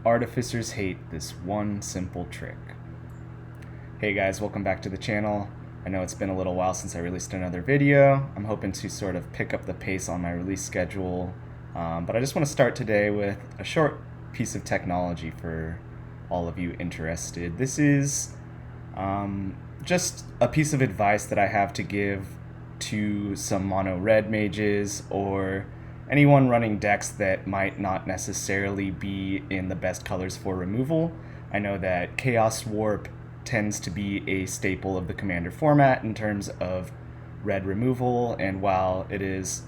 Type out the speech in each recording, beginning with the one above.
Artificers hate this one simple trick. Hey guys, welcome back to the channel. I know it's been a little while since I released another video. I'm hoping to sort of pick up the pace on my release schedule, but I just want to start today with a short piece of technology for all of you interested. This is just a piece of advice that I have to give to some mono red mages or anyone running decks that might not necessarily be in the best colors for removal. I know that Chaos Warp tends to be a staple of the Commander format in terms of red removal, and while it is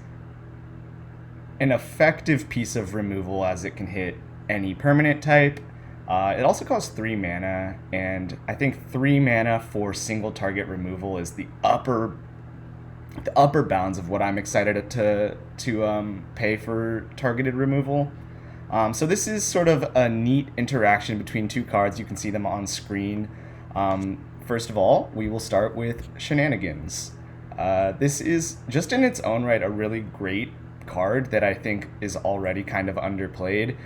an effective piece of removal as it can hit any permanent type, it also costs 3 mana, and I think 3 mana for single target removal is the upper bounds of what I'm excited to pay for targeted removal. So this is sort of a neat interaction between two cards. You can see them on screen. First of all, we will start with Shenanigans. This is just in its own right a really great card that I think is already kind of underplayed.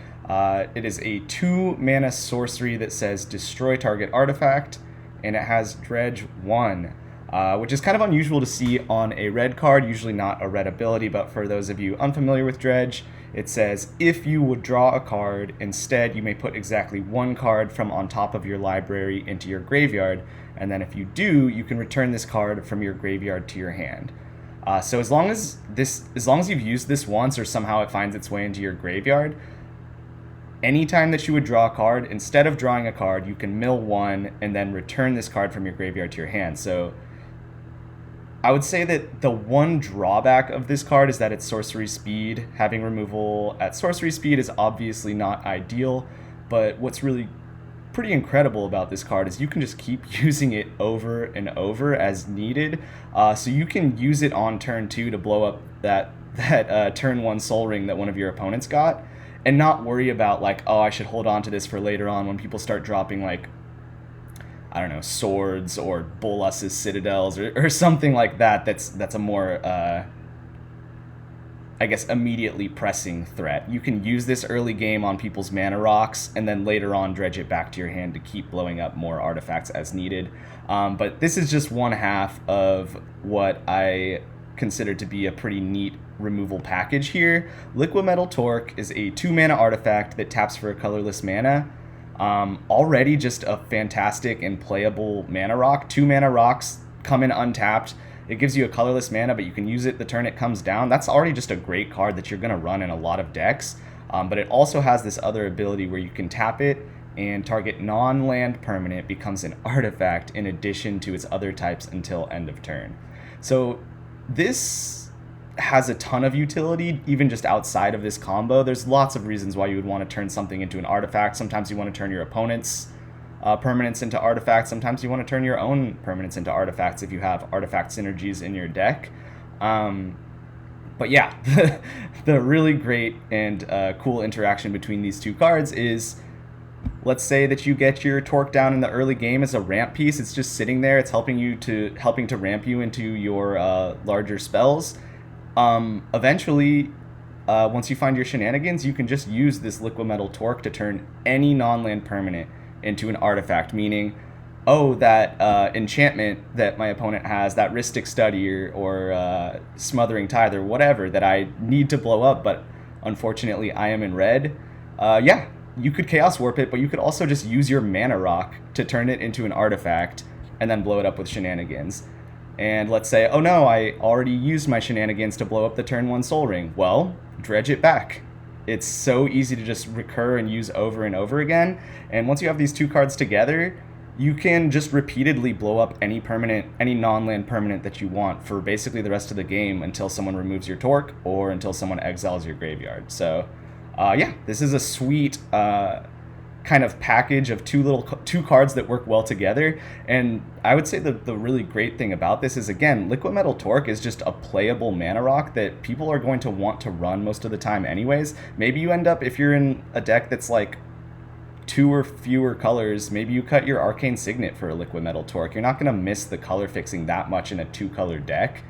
It is a 2 mana sorcery that says destroy target artifact, and it has Dredge 1. Which is kind of unusual to see on a red card, usually not a red ability, but for those of you unfamiliar with Dredge, it says if you would draw a card, instead you may put exactly 1 card from on top of your library into your graveyard, and then if you do, you can return this card from your graveyard to your hand. So as long as you've used this once or somehow it finds its way into your graveyard, anytime that you would draw a card, instead of drawing a card, you can mill 1 and then return this card from your graveyard to your hand. So I would say that the one drawback of this card is that it's sorcery speed. Having removal at sorcery speed is obviously not ideal, but what's really pretty incredible about this card is you can just keep using it over and over as needed. So you can use it on turn 2 to blow up that turn 1 Soul Ring that one of your opponents got, and not worry about like, oh, I should hold on to this for later on when people start dropping like, I don't know, swords or Bolas's citadels or something like that. That's a more I guess immediately pressing threat. You can use this early game on people's mana rocks and then later on dredge it back to your hand to keep blowing up more artifacts as needed. But this is just one half of what I consider to be a pretty neat removal package here. Liquimetal Torque is a 2 mana artifact that taps for a colorless mana. Already just a fantastic and playable mana rock. 2 mana rocks come in untapped. It gives you a colorless mana, but you can use it the turn it comes down. That's already just a great card that you're going to run in a lot of decks. But it also has this other ability where you can tap it and target non-land permanent becomes an artifact in addition to its other types until end of turn. So this has a ton of utility, even just outside of this combo. There's lots of reasons why you would want to turn something into an artifact. Sometimes you want to turn your opponent's permanents into artifacts. Sometimes you want to turn your own permanents into artifacts if you have artifact synergies in your deck. But yeah, the really great and cool interaction between these two cards is, let's say that you get your Torque down in the early game as a ramp piece. It's just sitting there. It's helping to ramp you into your larger spells. Eventually, once you find your Shenanigans, you can just use this Liquimetal Torque to turn any non-land permanent into an artifact, meaning, oh, that enchantment that my opponent has, that Rhystic Study or Smothering Tithe or whatever that I need to blow up, but unfortunately I am in red, yeah, you could Chaos Warp it, but you could also just use your Mana Rock to turn it into an artifact and then blow it up with Shenanigans. And let's say, oh no, I already used my Shenanigans to blow up the turn 1 Soul Ring. Well, dredge it back. It's so easy to just recur and use over and over again. And once you have these two cards together, you can just repeatedly blow up any non-land permanent that you want for basically the rest of the game until someone removes your Torque or until someone exiles your graveyard. So yeah, this is a sweet kind of package of two cards that work well together. And I would say the really great thing about this is, again, Liquimetal Torque is just a playable mana rock that people are going to want to run most of the time anyways. Maybe you end up, if you're in a deck that's like 2 or fewer colors, maybe you cut your Arcane Signet for a Liquimetal Torque. You're not going to miss the color fixing that much in a 2-color deck.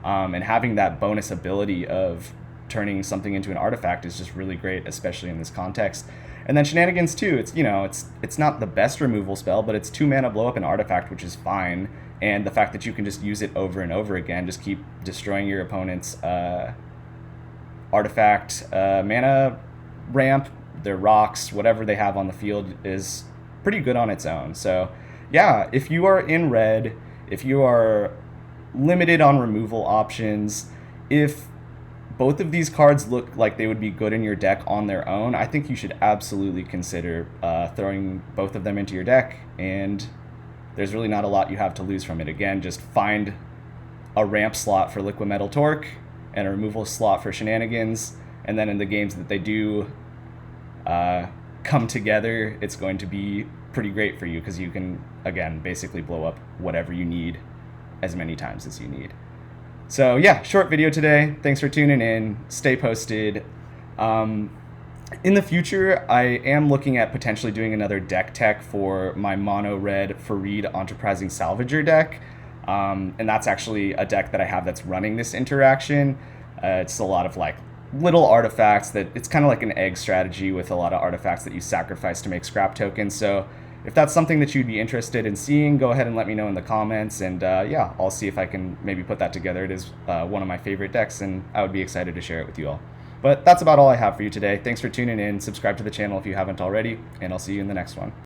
And having that bonus ability of turning something into an artifact is just really great, especially in this context. And then Shenanigans too. It's not the best removal spell, but it's 2 mana blow up an artifact, which is fine. And the fact that you can just use it over and over again, just keep destroying your opponent's artifact mana ramp, their rocks, whatever they have on the field, is pretty good on its own. So yeah, if you are in red, if you are limited on removal options, if both of these cards look like they would be good in your deck on their own, I think you should absolutely consider throwing both of them into your deck, and there's really not a lot you have to lose from it. Again, just find a ramp slot for Liquid Metal Torque and a removal slot for Shenanigans, and then in the games that they do come together, it's going to be pretty great for you because you can, again, basically blow up whatever you need as many times as you need. So yeah, short video today. Thanks for tuning in. Stay posted. In the future, I am looking at potentially doing another deck tech for my mono red Fareed Enterprising Salvager deck. And that's actually a deck that I have that's running this interaction. It's a lot of like little artifacts that it's kind of like an egg strategy with a lot of artifacts that you sacrifice to make scrap tokens. So if that's something that you'd be interested in seeing, go ahead and let me know in the comments, and yeah, I'll see if I can maybe put that together. It is one of my favorite decks, and I would be excited to share it with you all. But that's about all I have for you today. Thanks for tuning in. Subscribe to the channel if you haven't already, and I'll see you in the next one.